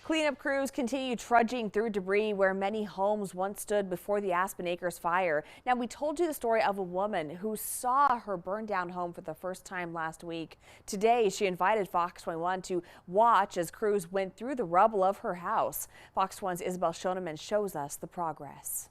Cleanup crews continue trudging through debris where many homes once stood before the Aspen Acres fire. Now, we told you the story of a woman who saw her burned down home for the first time last week. Today, she invited Fox 21 to watch as crews went through the rubble of her house. Fox 1's Isabel Shoneman shows us the progress.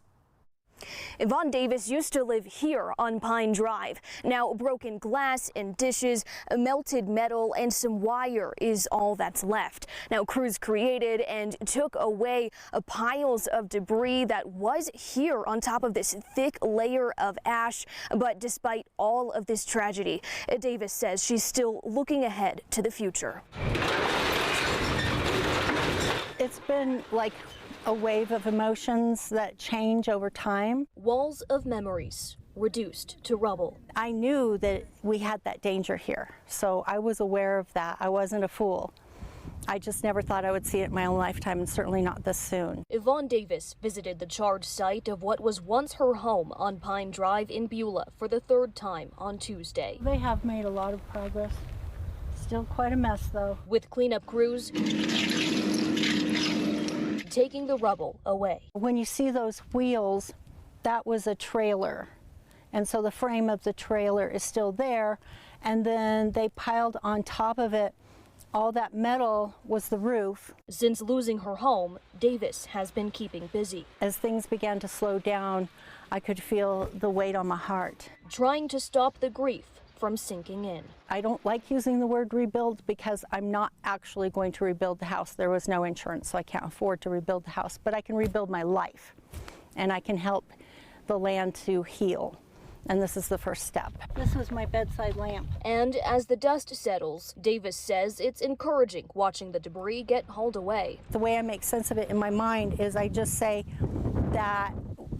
Yvonne Davis used to live here on Pine Drive. Now broken glass and dishes, melted metal and some wire is all that's left. Now crews created and took away piles of debris that was here on top of this thick layer of ash. But despite all of this tragedy, Davis says she's still looking ahead to the future. It's been like a wave of emotions that change over time. Walls of memories reduced to rubble. I knew that we had that danger here, so I was aware of that. I wasn't a fool. I just never thought I would see it in my own lifetime, and certainly not this soon. Yvonne Davis visited the charred site of what was once her home on Pine Drive in Beulah for the third time on Tuesday. They have made a lot of progress. Still quite a mess, though. With cleanup crews taking the rubble away. When you see those wheels, that was a trailer. And so the frame of the trailer is still there. And then they piled on top of it, all that metal was the roof. Since losing her home, Davis has been keeping busy. As things began to slow down, I could feel the weight on my heart. Trying to stop the grief from sinking in. I don't like using the word rebuild because I'm not actually going to rebuild the house. There was no insurance, so I can't afford to rebuild the house, but I can rebuild my life and I can help the land to heal. And this is the first step. This was my bedside lamp. And as the dust settles, Davis says it's encouraging watching the debris get hauled away. The way I make sense of it in my mind is I just say that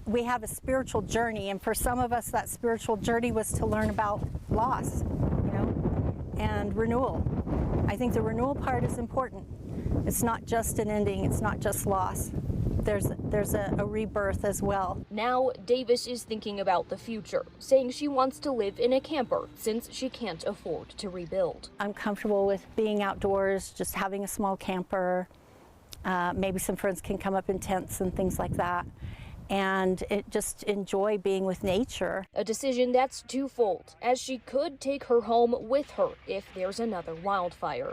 we have a spiritual journey, and for some of us that spiritual journey was to learn about loss, and renewal. I think the renewal part is important. It's not just an ending, it's not just loss. There's a rebirth as well. Now Davis is thinking about the future, saying she wants to live in a camper since she can't afford to rebuild. I'm comfortable with being outdoors, just having a small camper. Maybe some friends can come up in tents and things like that. And just enjoy being with nature. A decision that's twofold, as she could take her home with her if there's another wildfire.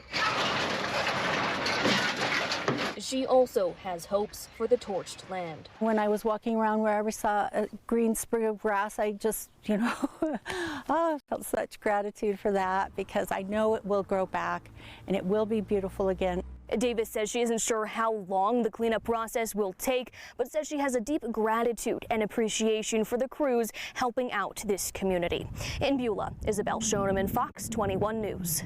She also has hopes for the torched land. When I was walking around wherever I saw a green sprig of grass, I just, I felt such gratitude for that because I know it will grow back and it will be beautiful again. Davis says she isn't sure how long the cleanup process will take, but says she has a deep gratitude and appreciation for the crews helping out this community. In Beulah, Isabel Shoneman, Fox 21 News.